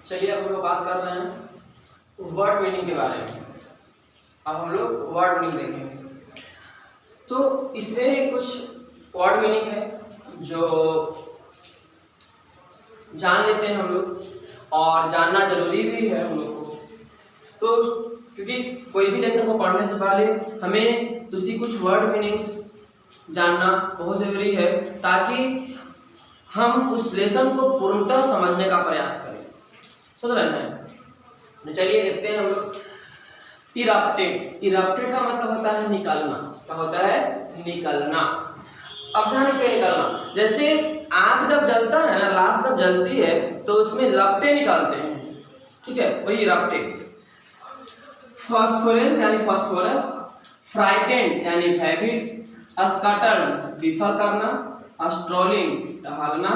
चलिए अब हम लोग बात कर रहे हैं वर्ड मीनिंग के बारे में। अब हम लोग वर्ड मीनिंग देखेंगे। तो इसमें कुछ वर्ड मीनिंग है जो जान लेते हैं हम लोग, और जानना जरूरी भी है हम लोग को। तो क्योंकि कोई भी लेसन को पढ़ने से पहले हमें दूसरी कुछ वर्ड मीनिंग्स जानना बहुत जरूरी है, ताकि हम उस लेसन को पूर्णतः समझने का प्रयास करें। समझ रहे हैं? तो चलिए देखते हैं हम लोग। इरप्टेड। इरप्टेड का मतलब होता है निकलना। क्या होता है? निकलना। अब ध्यान रखिए, निकलना। जैसे आग जब जलता है ना, लाश जब जलती है तो उसमें लपटें निकलते हैं, ठीक है, वही इरप्टेड। फॉस्फोरेंस यानी फॉस्फोरस, फ्राइटेंड यानी भयभीत, स्कैटर्ड विफल करना, स्ट्रोलिंग टहलना,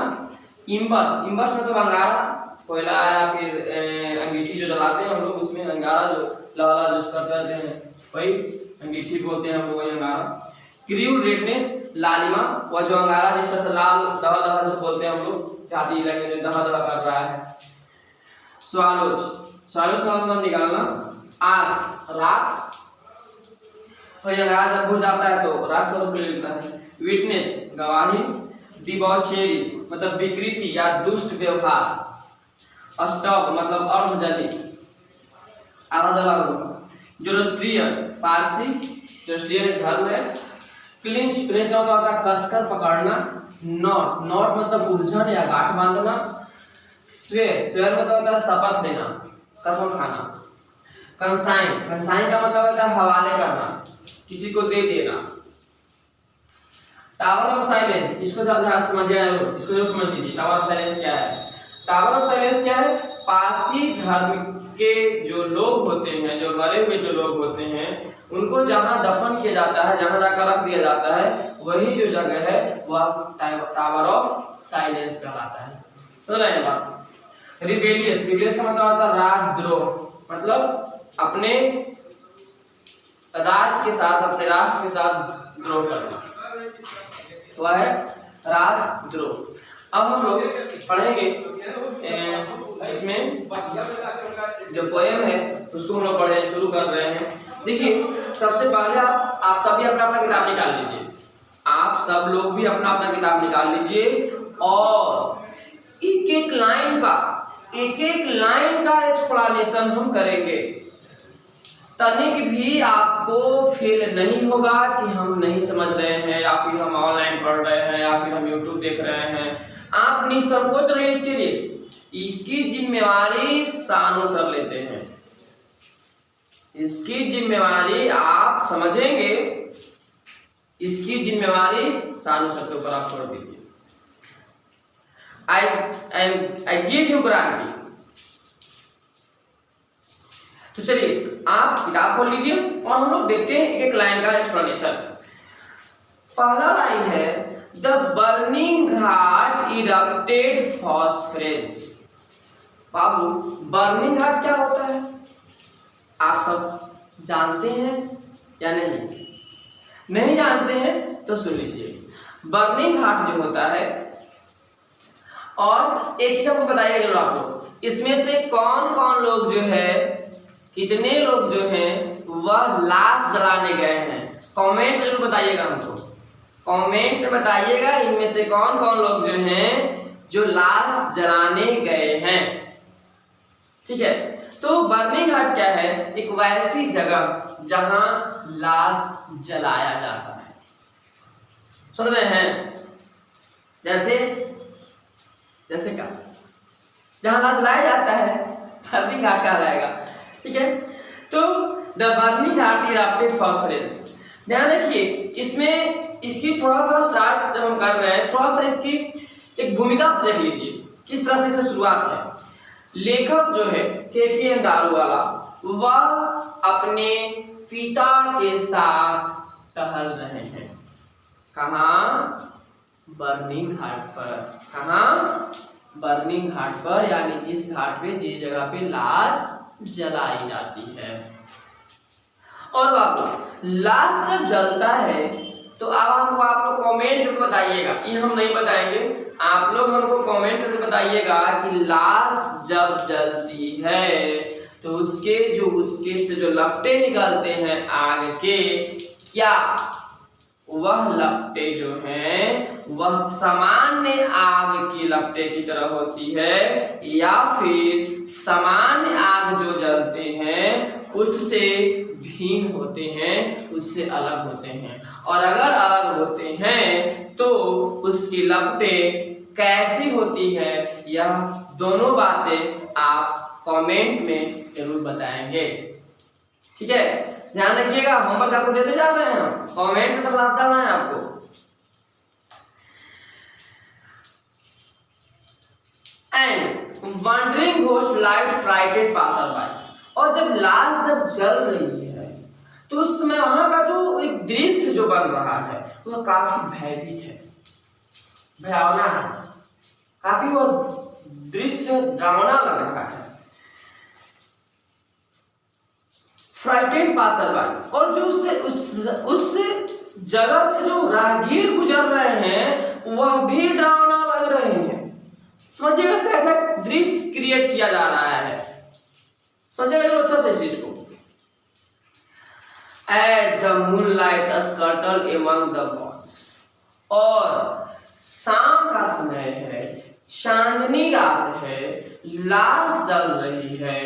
इम्बस। इम्बस मतलब अंगारा, कोयला या फिर अंगीठी जो जलाते हैं हम लोग, उसमें अंगारा जो लाला जो करते हैं वही अंगीठी बोलते हैं हम लोग, वही अंगारा। क्रीव रेडनेस लालिमा, वह जो अंगारा जिस तरह से लाल दह दह से बोलते हैं हम लोग, जाती लगे जो दह दह कर रहा है। स्वालोज। स्वालोज का मतलब निकालना। आस रात, वही अंगारा जब बुझ जाता है तो रात को रुक लेता है। विटनेस गवाही। डिबॉचेरी मतलब विकृति या दुष्ट व्यवहार। स्टॉप मतलब अर्धजली, आधा जला हुआ। जोरोस्ट्रियन पारसी, जोरोस्ट्रियन धर्म है। क्लिंच, क्लिंच का मतलब होता है कसकर पकड़ना। नॉट, नॉट मतलब उलझन या गांठ बांधना। स्वेर, स्वेर मतलब होता है शपथ लेना, कसम खाना। कंसाइन, कंसाइन का मतलब होता है हवाले करना, किसी को दे देना। टावर ऑफ साइलेंस, इसको ध्यान समझिए, इसको जरूर समझ लीजिए। टावर ऑफ साइलेंस क्या है? टावर ऑफ साइलेंस क्या है? पारसी धर्म के जो लोग होते हैं, जो मरे हुए जो लोग होते हैं, उनको जहां दफन किया जाता है, जहां जाकर रख दिया जाता है, वही जो जगह है वह टावर ऑफ साइलेंस कहलाता है। समझ रहे हैं बात? रिबेलियस, रिबेलियस का मतलब होता है राजद्रोह, मतलब अपने राज के साथ, अपने राष्ट्र के साथ द्रोह करना, वह है राजद्रोह। अब हम लोग पढ़ेंगे इसमें जो पोएम है उसको हम लोग पढ़ने शुरू कर रहे हैं। देखिए सबसे पहले आप सभी अपना अपना किताब निकाल लीजिए। आप सब लोग भी अपना अपना किताब निकाल लीजिए, और एक एक लाइन का एक्सप्लेनेशन हम करेंगे। तनिक भी आपको फील नहीं होगा कि हम नहीं समझ रहे हैं, या फिर हम ऑनलाइन पढ़ रहे हैं, या फिर हम यूट्यूब देख रहे हैं। आप निसंकोच रहे इसके लिए, इसकी जिम्मेवारी सानू सर लेते हैं। इसकी जिम्मेवारी आप समझेंगे, इसकी जिम्मेवारी सानू सर के ऊपर आप छोड़ दीजिए। I give you guarantee. तो चलिए आप किताब खोल लीजिए और हम लोग देखते हैं एक लाइन का एक्सप्लेनेशन। पहला लाइन है the burning ghat erupted phosphorescence. बाबू बर्निंग घाट क्या होता है आप सब जानते हैं या नहीं? नहीं जानते हैं तो सुन लीजिए। बर्निंग घाट जो होता है, और एक चीज आपको बताइएगा आपको, इसमें से कौन कौन लोग जो है, कितने लोग जो हैं वह लाश जलाने गए हैं? कमेंट जरूर बताइएगा हमको, कमेंट बताइएगा इनमें से कौन कौन लोग जो हैं जो लाश जलाने गए हैं। ठीक है, तो बर्निंग घाट क्या है? एक वैसी जगह जहां लाश जलाया जाता है। समझ रहे हैं? जैसे क्या? जहां लाश जलाया जाता है बर्निंग घाट कहलाएगा। ठीक है, तो द बर्निंग घाट इरप्टेड फॉस्फोरेंस। ध्यान रखिए, इसमें इसकी थोड़ा सा स्टार्ट जब हम कर रहे हैं, थोड़ा सा इसकी एक भूमिका देख लीजिए किस तरह से इससे शुरुआत है। लेखक जो है के दारूवाला, वह अपने पिता के साथ टहल रहे हैं। कहाँ? बर्निंग घाट पर। कहाँ? बर्निंग घाट पर, यानी जिस घाट पे, जिस जगह पे लाश जलाई जाती है। और बाबू लाश जब जलता है तो अब हमको आप लोग कमेंट में बताइएगा, ये हम नहीं बताएंगे, आप लोग हमको कमेंट में बताइएगा कि लाश जब जलती है तो उसके से जो लपटे निकलते हैं आग के, क्या वह लपटे जो हैं वह सामान्य आग की लपटे की तरह होती है, या फिर सामान्य आग जो जलते हैं उससे भिन्न होते हैं, उससे अलग होते हैं। और अगर अलग होते हैं तो उसकी लपटे कैसी होती है, यह दोनों बातें आप कमेंट में जरूर बताएंगे। ठीक है, ध्यान रखिएगा, होमवर्क आपको देते जा रहे हैं, कमेंट में सब चलना है आपको। And wandering ghost light frighted passer by, और जब लाश जब जल रही है तो उस समय वहां का जो एक दृश्य जो बन रहा है वह काफी भयभीत है, भयावना है, काफी वो दृश्य डरावना लग रहा है। फ्राइटेड पासर बाय, और जो उस जगह से जो राहगीर गुजर रहे हैं वह भी डरावना लग रहे हैं। समझिएगा कैसा दृश्य क्रिएट किया जा रहा है, समझिएगा अच्छा से इस चीज को। As the moonlight scuttled among the bones, और शाम का समय है, चांदनी रात है, लाश जल रही है,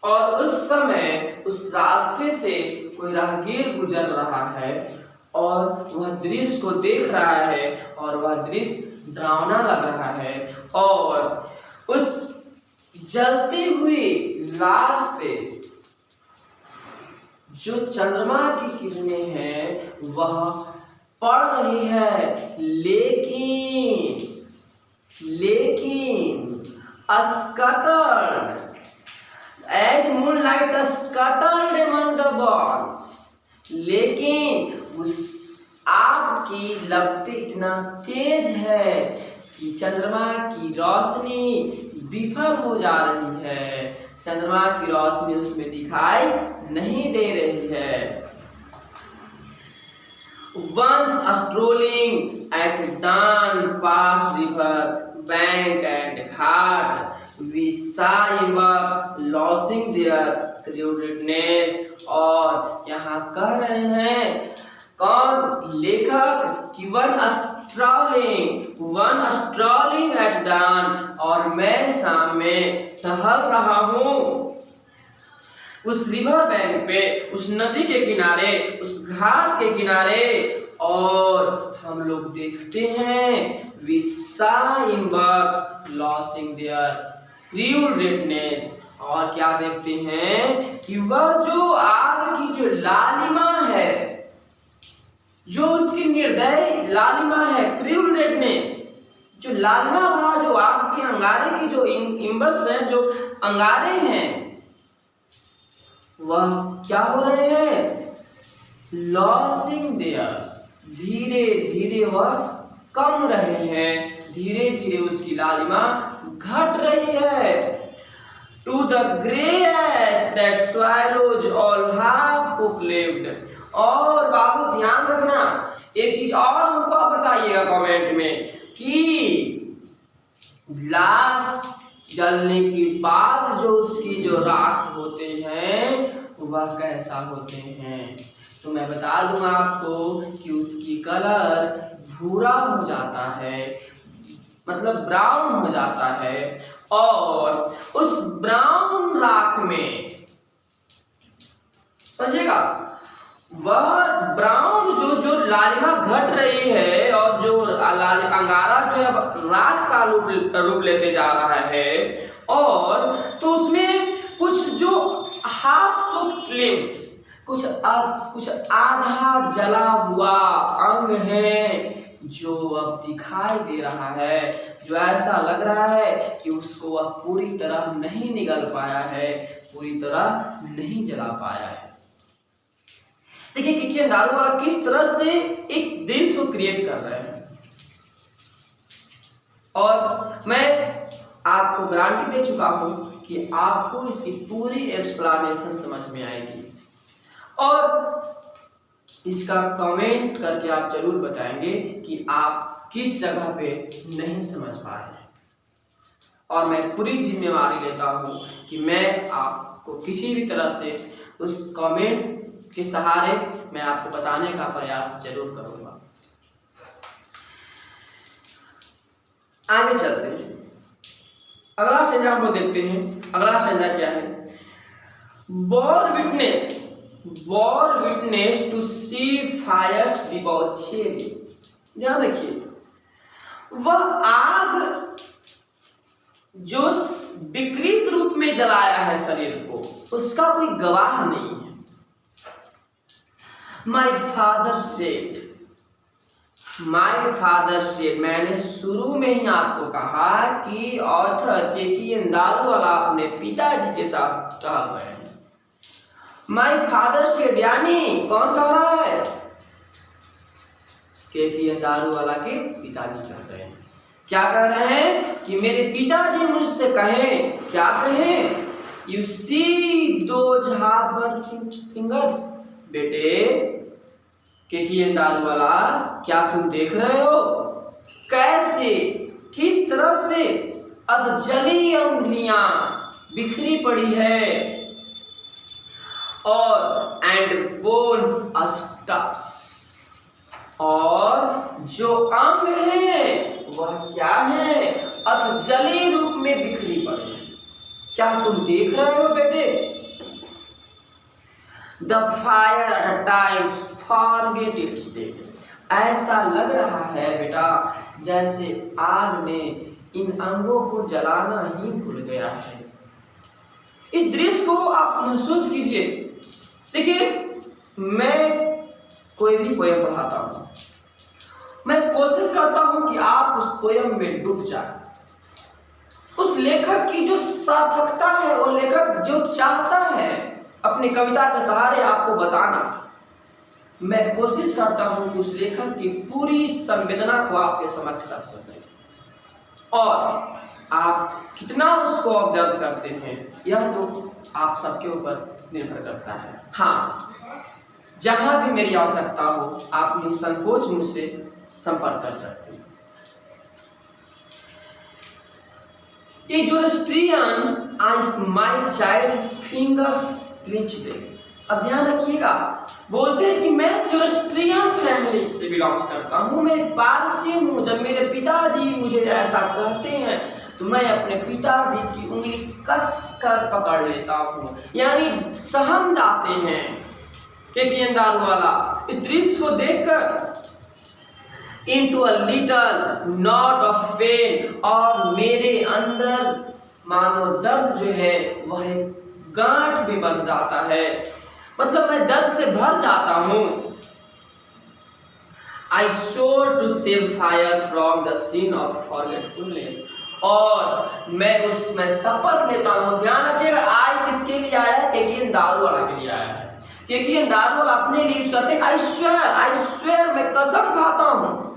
और उस समय उस रास्ते से कोई राहगीर गुजर रहा है और वह दृश्य को देख रहा है और वह दृश्य डरावना लग रहा है, और उस जलती हुई लाश पे जो चंद्रमा की किरणें हैं वह पड़ रही है, लेकिन scattered as moonlight scattered among the bones, लेकिन उस आग की लपटें इतना तेज है कि चंद्रमा की रोशनी विफल हो जा रही है, चंद्रमा की रोशनी उसमें दिखाई नहीं दे रही है। Once strolling at dawn past river bank and ghat, we saw embers losing their crudeness, और यहाँ कह रहे हैं कौन लेखक कि वन स्ट्रॉलिंग एट dawn, और मैं शाम में टहल रहा हूँ उस रिवर बैंक पे, उस नदी के किनारे, उस घाट के किनारे, और हम लोग देखते हैं we saw embers losing their cruel redness, और क्या देखते हैं कि वह जो आग की जो लालिमा है, जो उसकी निर्दयी लालिमा है, क्रूल रेडनेस, जो लालिमा भरा जो आग के अंगारे की जो इम्बर्स हैं, जो अंगारे हैं, वह क्या हो रहे हैं, लॉसिंग देयर, धीरे धीरे वह कम रहे हैं, धीरे धीरे उसकी लालिमा घट रही है। To the grey ash that swallows all half cooked left, और बाबू ध्यान रखना एक चीज और हमको आप बताइएगा कमेंट में कि लाश जलने के बाद जो उसकी जो राख होते हैं वह कैसा होते हैं, तो मैं बता दूं आपको कि उसकी कलर भूरा हो जाता है, मतलब ब्राउन हो जाता है, और उस ब्राउन राख में समझिएगा वह ब्राउन जो लालिमा घट रही है और जो अंगारा जो है राख का रूप लेते जा रहा है, और तो उसमें कुछ जो हाफ कुक्ड लिव्स, कुछ आधा जला हुआ अंग है जो अब दिखाई दे रहा है, जो ऐसा लग रहा है कि उसको वह पूरी तरह नहीं निगल पाया है, पूरी तरह नहीं जला पाया है। देखिए कि अंगारों वाला किस तरह से एक दृश्य को क्रिएट कर रहे हैं, और मैं आपको गारंटी दे चुका हूं कि आपको इसकी पूरी एक्सप्लेनेशन समझ में आएगी। और इसका कमेंट करके आप जरूर बताएंगे कि आप किस जगह पे नहीं समझ पा रहे हैं। और मैं पूरी जिम्मेवारी लेता हूँ कि मैं आपको किसी भी तरह से उस कमेंट के सहारे मैं आपको बताने का प्रयास जरूर करूँगा। आगे चलते हैं, अगला संज्ञा हम लोग देखते हैं। अगला संज्ञा क्या है? बॉर विटनेस टू सी फायर्स डिबॉचेरी। ध्यान रखिए, वह आग जो विकृत रूप में जलाया है शरीर को, उसका कोई गवाह नहीं है। माई फादर सेड, मैंने शुरू में ही आपको कहा कि ऑथर केकीएन दारूवाला अपने पिताजी के साथ टहल रहे हैं। माई फादर सेड यानी कौन कह रहा है? केकीएन दारूवाला के पिताजी कह रहे हैं। क्या कह रहे हैं? कि मेरे पिताजी मुझसे कहें, क्या कहें? You see those hard working fingers. बेटे केकीएन दारूवाला, क्या तुम देख रहे हो कैसे, किस तरह से अधजली अंगुलियां बिखरी पड़ी है और एंड बोन्स स्टफ्स, और जो अंग है वह क्या है? अधजली रूप में बिखरी पड़ी है। क्या तुम देख रहे हो बेटे? The fire eight times forget it's dead. ऐसा लग रहा है बेटा जैसे आग ने इन अंगों को जलाना ही भूल गया है। इस दृश्य को आप महसूस कीजिए। देखिए, मैं कोई भी पोयम पढ़ाता हूं, मैं कोशिश करता हूं कि आप उस पोयम में डूब जाए। उस लेखक की जो सार्थकता है, वो लेखक जो चाहता है अपनी कविता के सहारे आपको बताना, मैं कोशिश करता हूं कि उस लेखक की पूरी संवेदना को आपके समक्ष रख सकें। और आप कितना उसको ऑब्जर्व करते हैं यह तो आप सबके ऊपर निर्भर करता है। हाँ, जहां भी मेरी आवश्यकता हो आप निसंकोच मुझसे संपर्क कर सकते हैं। ये Zoroastrian ice my child fingers clinched. अब ध्यान रखिएगा, बोलते हैं कि मैं जोरोस्ट्रियन फैमिली से बिलोंग्स करता हूँ, मैं पारसी हूँ। जब मेरे पिताजी मुझे ऐसा कहते हैं तो मैं अपने पिताजी की उंगली कस कर पकड़ लेता हूँ, यानी सहम जाते हैं केकीएन दारूवाला इस दृश्य को देखकर। into a little knot of pain, और मेरे अंदर मानो दर्द जो है वह गांठ भी बन जाता है, मतलब मैं दर्द से भर जाता हूं। I swore to save fire from the sin of forgetfulness, और मैं उसमें शपथ लेता हूं। ध्यान रखिएगा, आई किसके लिए आया? केकीएन दारूवाला के लिए आया है। केकीएन दारूवाला अपने लिए यूज करते हैं। आई स्वेयर, मैं कसम खाता हूं,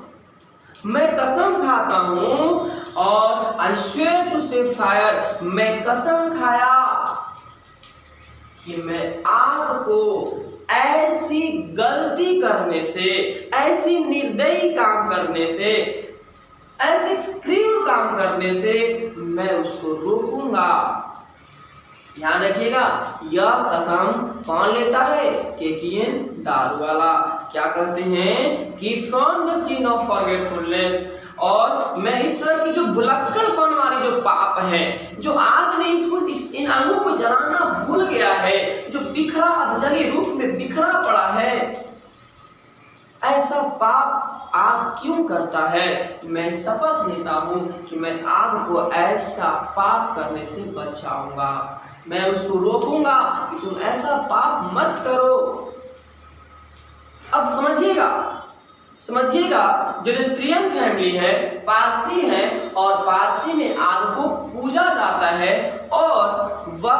मैं कसम खाता हूं। और I swear to save fire, मैं कसम खाया कि मैं आग को ऐसी गलती करने से, ऐसी निर्दयी काम करने से, ऐसे क्रूर काम करने से मैं उसको रोकूंगा। ध्यान रखिएगा, यह कसम कौन लेता है? केकीएन दारूवाला। क्या कहते हैं कि from the scene of forgetfulness, और मैं इस तरह की जो भुलक्कड़पन वाली जो पाप है, जो आग ने इन अंगों को जलाना भूल गया है, जो बिखरा अधजली रूप में बिखरा पड़ा है, ऐसा पाप आग क्यों करता है? मैं शपथ लेता हूं कि मैं आग को ऐसा पाप करने से बचाऊंगा, मैं उसको रोकूंगा कि तुम ऐसा पाप मत करो। अब समझिएगा, जोरोस्ट्रियन फैमिली है, पारसी है, और पारसी में आग को पूजा जाता है और वह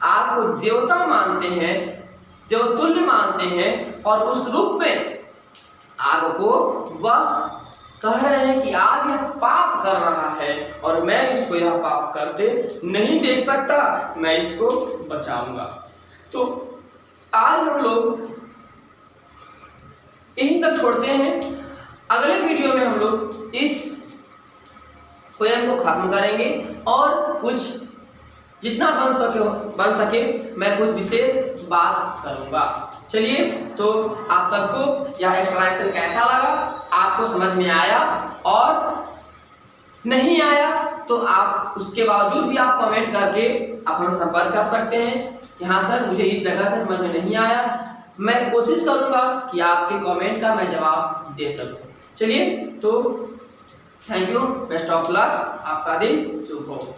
आग को देवता मानते हैं, देवतुल्य मानते हैं, और उस रूप में आग को वह कह रहे हैं कि आग यह पाप कर रहा है और मैं इसको यह पाप करते नहीं देख सकता, मैं इसको बचाऊंगा। तो आज हम लोग यहीं तक छोड़ते हैं। अगले वीडियो में हम लोग इस पोएम को खत्म करेंगे और कुछ जितना बन सके मैं कुछ विशेष बात करूंगा। चलिए, तो आप सबको यह एक्सप्लेनेशन कैसा लगा, आपको समझ में आया और नहीं आया तो आप उसके बावजूद भी आप कमेंट करके अपना संपर्क कर सकते हैं कि हाँ सर मुझे इस जगह पे समझ में नहीं आया। मैं कोशिश करूंगा कि आपके कमेंट का मैं जवाब दे सकूं। चलिए, तो thank you, best of luck, आपका दिन शुभ हो।